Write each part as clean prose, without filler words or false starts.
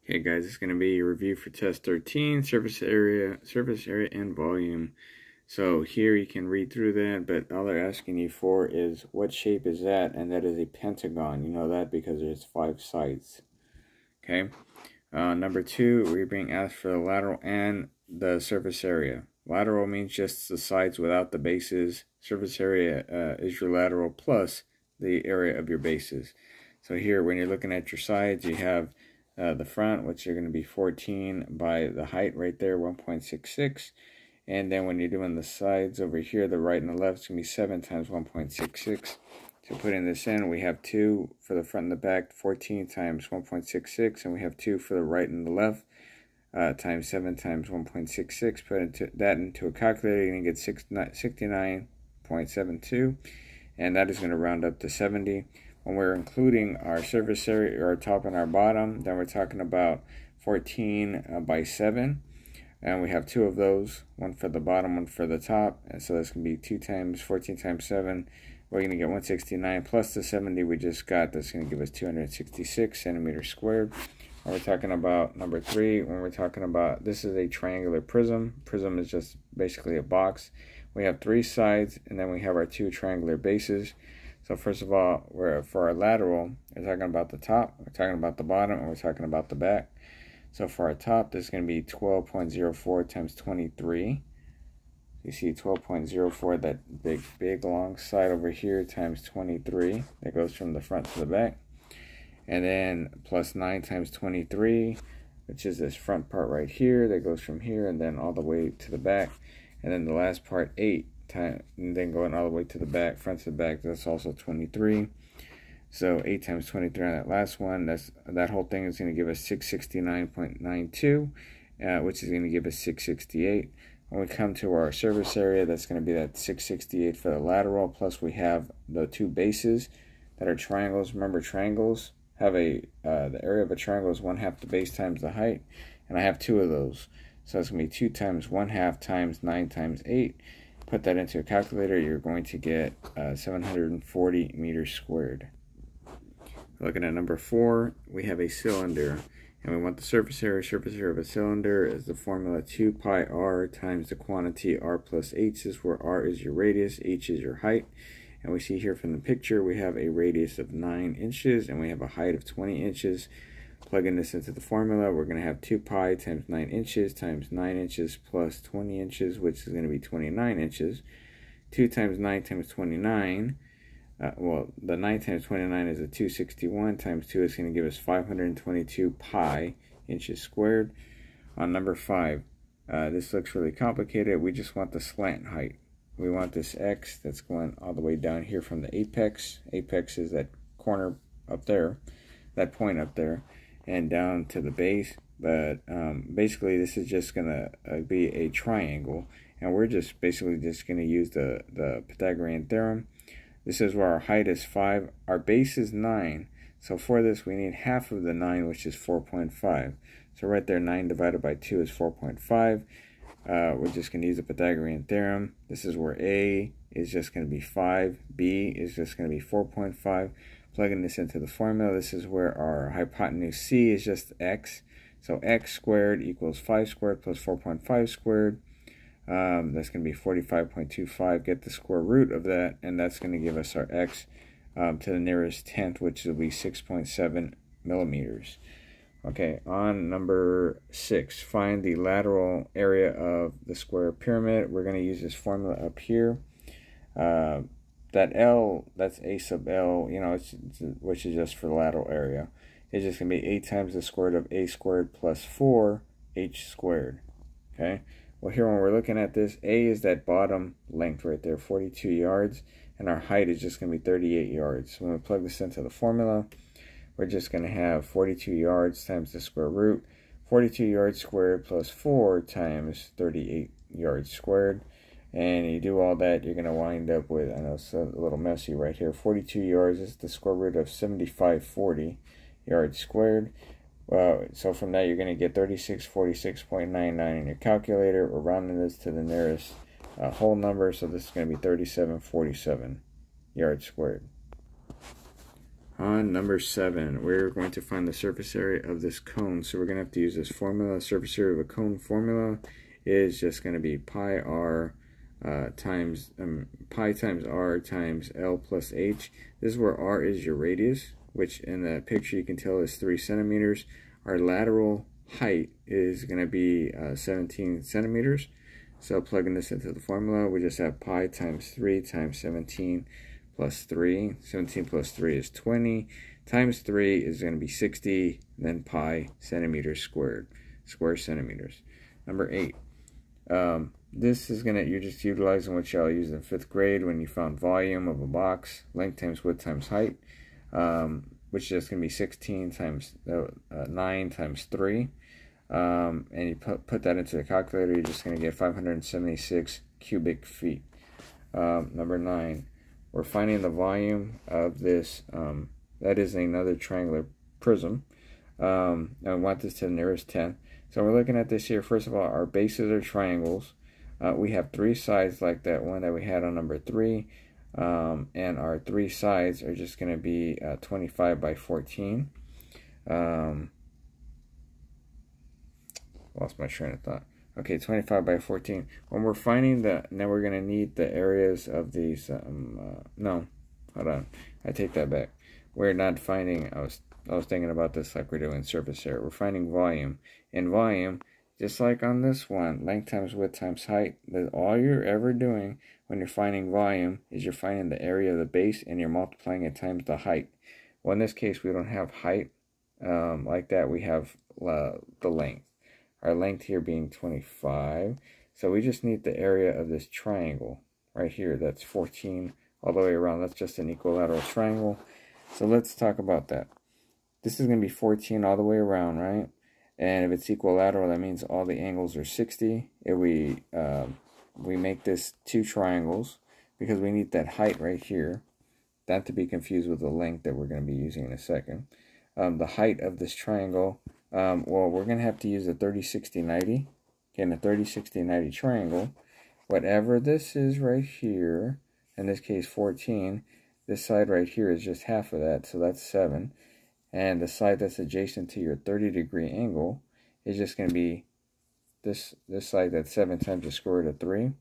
Okay guys, it's going to be your review for test 13, surface area and volume. So here you can read through that, but all they're asking you for is what shape is that, and that is a pentagon. You know that because there's 5 sides. Okay. Number 2, we're being asked for the lateral and the surface area. Lateral means just the sides without the bases. Surface area is your lateral plus the area of your bases. So here, when you're looking at your sides, you have the front, which are going to be 14 by the height right there, 1.66. And then when you're doing the sides over here, the right and the left, it's going to be 7 times 1.66. So putting this in, we have 2 for the front and the back, 14 times 1.66, and we have 2 for the right and the left, times 7 times 1.66. Put that into a calculator, you're going to get 69.72, and that is going to round up to 70. When we're including our surface area, our top and our bottom, then we're talking about 14 by 7. And we have 2 of those, one for the bottom, one for the top. And so that's going to be 2 times 14 times 7. We're going to get 169 plus the 70 we just got. That's going to give us 266 centimeters squared. And we're talking about number 3, when we're talking about, this is a triangular prism. Prism is just basically a box. We have 3 sides, and then we have our 2 triangular bases. So first of all, for our lateral, we're talking about the top, we're talking about the bottom, and we're talking about the back. So for our top, this is going to be 12.04 times 23. You see 12.04, that big long side over here, times 23. That goes from the front to the back. And then plus 9 times 23, which is this front part right here. That goes from here and then all the way to the back. And then the last part, 8 times, and then going all the way to the back, front to the back, that's also 23. So 8 times 23 on that last one, that whole thing is going to give us 669.92, which is going to give us 668. When we come to our surface area, that's going to be that 668 for the lateral, plus we have the 2 bases that are triangles. Remember, triangles have the area of a triangle is 1/2 the base times the height, and I have 2 of those. So it's going to be 2 times 1/2 times 9 times 8. Put that into a calculator, you're going to get 740 meters squared. Looking at number 4, we have a cylinder, and we want the surface area. Surface area of a cylinder is the formula 2 pi r times the quantity r plus h, is where r is your radius, h is your height. And we see here from the picture, we have a radius of 9 inches, and we have a height of 20 inches. Plugging this into the formula, we're going to have 2 pi times 9 inches times 9 inches plus 20 inches, which is going to be 29 inches. 2 times 9 times 29. Well, the 9 times 29 is a 261, times 2 is going to give us 522 pi inches squared. On number 5, this looks really complicated. We just want the slant height. We want this x that's going all the way down here from the apex. Apex is that corner up there, that point up there, and down to the base. But basically, this is just going to be a triangle, and we're just basically just going to use the Pythagorean theorem. This is where our height is 5. Our base is 9. So for this, we need half of the 9, which is 4.5. So right there, 9 divided by 2 is 4.5. We're just going to use the Pythagorean theorem. This is where A is just going to be 5. B is just going to be 4.5. Plugging this into the formula, this is where our hypotenuse C is just x. So x squared equals 5 squared plus 4.5 squared. That's going to be 45.25. Get the square root of that, and that's going to give us our x to the nearest tenth, which will be 6.7 millimeters. Okay, on number 6, find the lateral area of the square pyramid. We're going to use this formula up here. That L, that's A sub L, you know, which is just for the lateral area. It's just going to be 8 times the square root of A squared plus 4h squared. Okay. Well, here when we're looking at this, A is that bottom length right there, 42 yards, and our height is just going to be 38 yards. So when we plug this into the formula, we're just going to have 42 yards times the square root, 42 yards squared plus 4 times 38 yards squared. And you do all that, you're going to wind up with, I know it's a little messy right here, 42 yards is the square root of 7540 yards squared. So from that, you're going to get 3646.99 in your calculator. We're rounding this to the nearest whole number, so this is going to be 3747 yards squared. On number 7, we're going to find the surface area of this cone. So we're going to have to use this formula. Surface area of a cone formula is just going to be pi r times r times L plus h. This is where r is your radius, which in the picture you can tell is 3 centimeters. Our lateral height is going to be 17 centimeters. So plugging this into the formula, we just have pi times 3 times 17 plus 3. 17 plus 3 is 20. Times 3 is going to be 60. Then pi centimeters squared. Square centimeters. Number 8. This is going to, you're just utilizing what y'all used in 5th grade when you found volume of a box. Length times width times height. Which is just going to be 16 times 9 times 3. And you put that into the calculator, you're just going to get 576 cubic feet. Number 9. We're finding the volume of this, that is another triangular prism. And we want this to the nearest 10. So we're looking at this here. First of all, our bases are triangles. We have 3 sides like that one that we had on number 3. And our 3 sides are just going to be 25 by 14. Lost my train of thought. Okay, 25 by 14. When we're finding the, now we're going to need the areas of these, no, hold on, I take that back. We're not finding, I was thinking about this like we're doing surface area. We're finding volume. In volume, just like on this one, length times width times height, all you're ever doing when you're finding volume is you're finding the area of the base and you're multiplying it times the height. Well, in this case, we don't have height like that. We have the length. Our length here being 25. So we just need the area of this triangle right here. That's 14 all the way around. That's just an equilateral triangle. So let's talk about that. This is going to be 14 all the way around, right? And if it's equilateral, that means all the angles are 60. If we make this 2 triangles, because we need that height right here, not to be confused with the length that we're going to be using in a second. The height of this triangle, well, we're going to have to use a 30, 60, 90. Again, a 30, 60, 90 triangle. Whatever this is right here, in this case 14, this side right here is just half of that, so that's 7. And the side that's adjacent to your 30-degree angle is just going to be this side that's 7 times the square root of 3.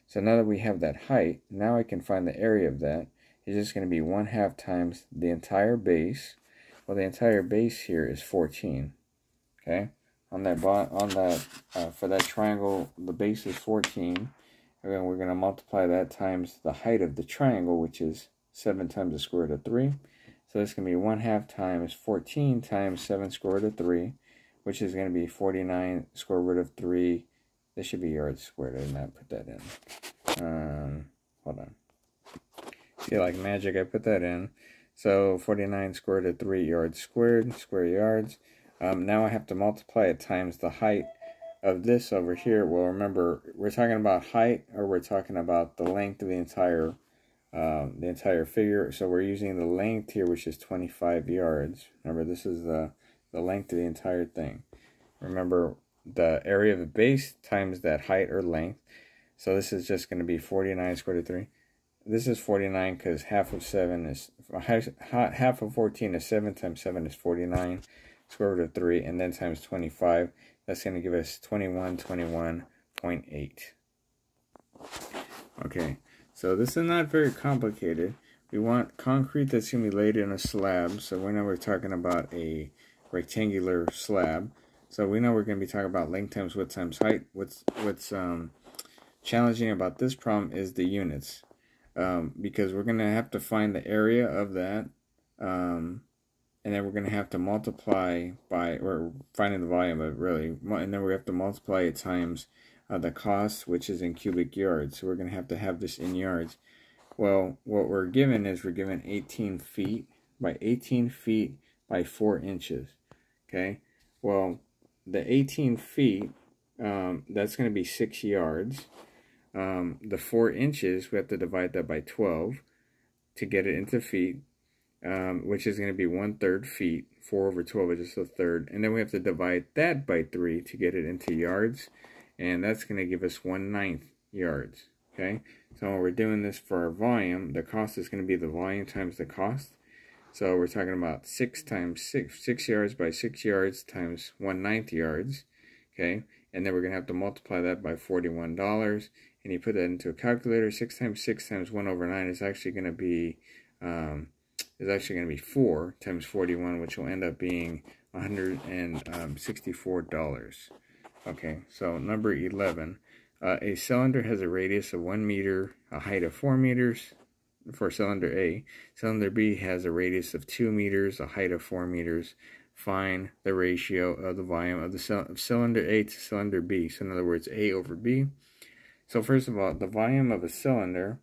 So now that we have that height, now I can find the area of that. It's just going to be 1/2 times the entire base. Well, the entire base here is 14. Okay, on that for that triangle, the base is 14. And then we're going to multiply that times the height of the triangle, which is 7 times the square root of 3. So this is going to be 1/2 times 14 times 7 square root of 3, which is going to be 49 square root of 3. This should be yards squared. I did not put that in. Hold on. See, like magic, I put that in. So 49 square root of 3 yards squared, square yards. Now I have to multiply it times the height of this over here. Well, remember, we're talking about height, or we're talking about the length of the entire figure. So we're using the length here, which is 25 yards. Remember, this is the length of the entire thing. Remember, the area of the base times that height or length. So this is just going to be 49 square root of 3. This is 49 because half of 14 is 7 times 7 is 49 square root of 3, and then times 25. That's going to give us 21.8. Okay, so this is not very complicated. We want concrete that's going to be laid in a slab. So we know we're talking about a rectangular slab. So we know we're going to be talking about length times width times height. What's challenging about this problem is the units. Because we're going to have to find the area of that, and then we're going to have to multiply by, or finding the volume of it really, and then we have to multiply it times the cost, which is in cubic yards. So we're going to have this in yards. Well, what we're given is we're given 18 feet by 18 feet by 4 inches. Okay, well, the 18 feet, that's going to be 6 yards. The 4 inches, we have to divide that by 12 to get it into feet, which is going to be 1/3 feet. 4 over 12 is just 1/3. And then we have to divide that by 3 to get it into yards. And that's going to give us 1/9 yards. Okay, so when we're doing this for our volume, the cost is going to be the volume times the cost. So we're talking about 6 times 6 yards by 6 yards times 1/9 yards. Okay, and then we're going to have to multiply that by $41. And you put that into a calculator. 6 times 6 times 1/9 is actually going to be 4 times 41, which will end up being $164. Okay, so number 11. A cylinder has a radius of 1 meter, a height of 4 meters for cylinder A. Cylinder B has a radius of 2 meters, a height of 4 meters. Find the ratio of the volume of the cylinder A to cylinder B. So in other words, A over B. So first of all, the volume of a cylinder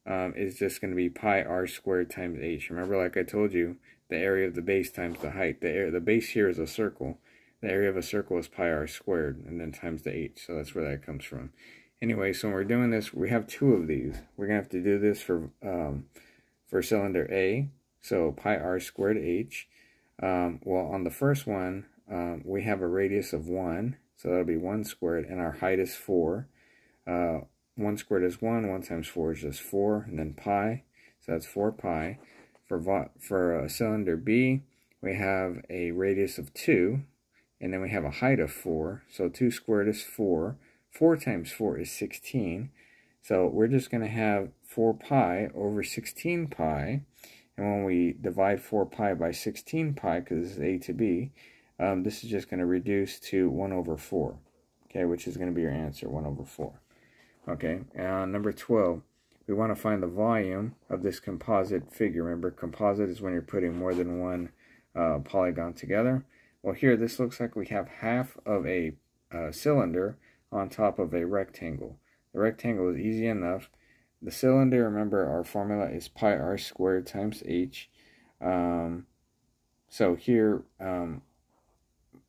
is just going to be pi r squared times h. Remember, like I told you, the area of the base times the height. The base here is a circle. The area of a circle is pi r squared, and then times the h. So that's where that comes from. Anyway, so when we're doing this, we have 2 of these. We're going to have to do this for cylinder A. So pi r squared h. Well, on the first one, we have a radius of 1. So that'll be 1 squared, and our height is 4. 1 squared is 1. 1 times 4 is just 4, and then pi. So that's 4 pi. For cylinder B, we have a radius of 2, and then we have a height of 4. So 2 squared is 4. 4 times 4 is 16. So we're just going to have 4 pi over 16 pi. And when we divide 4 pi by 16 pi, because this is A to B, this is just going to reduce to 1 over 4. Okay, which is going to be your answer, 1 over 4. Okay, number 12. We want to find the volume of this composite figure. Remember, composite is when you're putting more than one polygon together. Well, here, this looks like we have half of a cylinder on top of a rectangle. The rectangle is easy enough. The cylinder, remember, our formula is pi r squared times h. So here,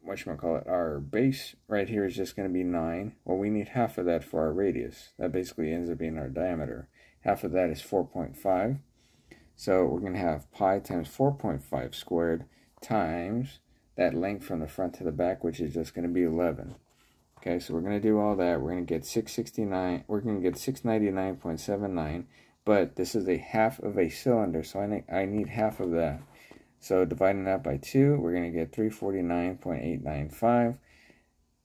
our base right here is just going to be 9. Well, we need half of that for our radius. That basically ends up being our diameter. Half of that is 4.5. So we're going to have pi times 4.5 squared times that length from the front to the back, which is just going to be 11. Okay, so we're going to do all that. We're going to get 669. We're going to get 699.79. But this is a half of a cylinder, so I need half of that. So dividing that by 2, we're going to get 349.895.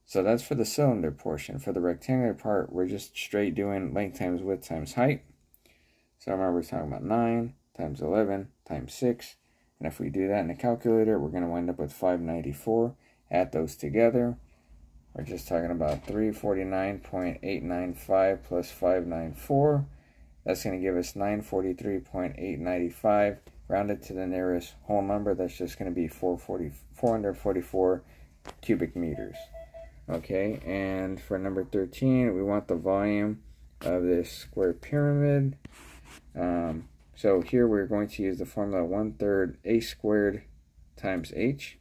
So that's for the cylinder portion. For the rectangular part, we're just straight doing length times width times height. So remember, we're talking about 9 times 11 times 6. And if we do that in the calculator, we're going to wind up with 594. Add those together. We're just talking about 349.895 plus 594. That's going to give us 943.895. Rounded to the nearest whole number, that's just going to be 444 cubic meters. Okay, and for number 13, we want the volume of this square pyramid. So here we're going to use the formula 1/3 a squared times h.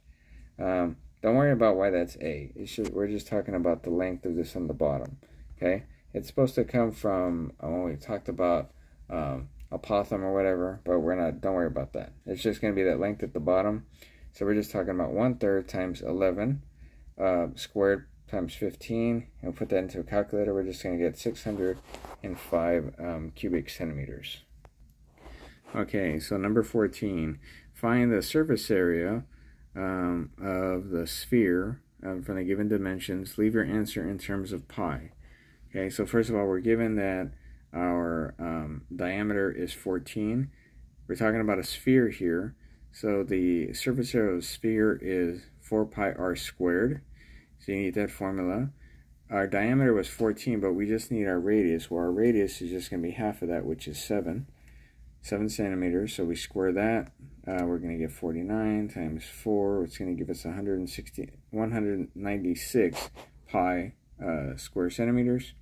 Don't worry about why that's a. We're just talking about the length of this on the bottom. Okay, it's supposed to come from when we talked about apothem or whatever, but we're not. Don't worry about that. It's just going to be that length at the bottom. So we're just talking about 1/3 times 11 squared times 15, and we'll put that into a calculator. We're just going to get 605 cubic centimeters. Okay, so number 14, find the surface area of the sphere from the given dimensions. Leave your answer in terms of pi. Okay, so first of all, we're given that our diameter is 14. We're talking about a sphere here, so the surface area of the sphere is 4 pi r squared. So you need that formula. Our diameter was 14, but we just need our radius. Well, our radius is just going to be half of that, which is 7 centimeters. So we square that. We're going to get 49 times 4, which is going to give us 196 pi square centimeters.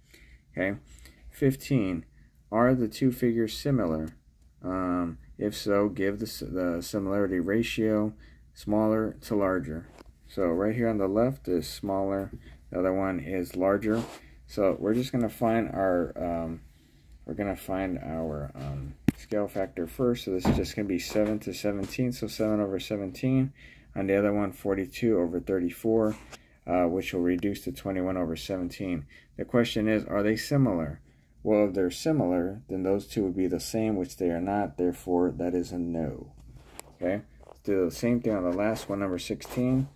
Okay. 15. Are the two figures similar? If so, give the similarity ratio smaller to larger. So right here on the left is smaller, the other one is larger. So we're just going to find our scale factor first. So this is just going to be 7 to 17, so 7 over 17. On the other one, 42 over 34, which will reduce to 21 over 17. The question is, are they similar? Well, if they're similar, then those two would be the same, which they are not. Therefore, that is a no. Okay, let's do the same thing on the last one, number 16.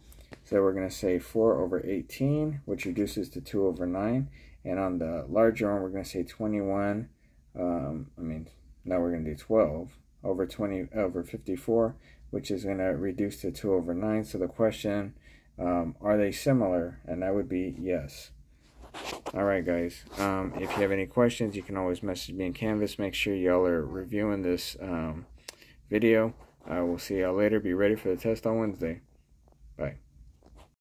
So we're going to say 4 over 18, which reduces to 2 over 9. And on the larger one, we're going to say 21. Now we're going to do 12 over 54, which is going to reduce to 2 over 9. So the question, are they similar? And that would be yes. Alright guys, if you have any questions, you can always message me in Canvas. Make sure y'all are reviewing this video. We'll see y'all later. Be ready for the test on Wednesday. Bye.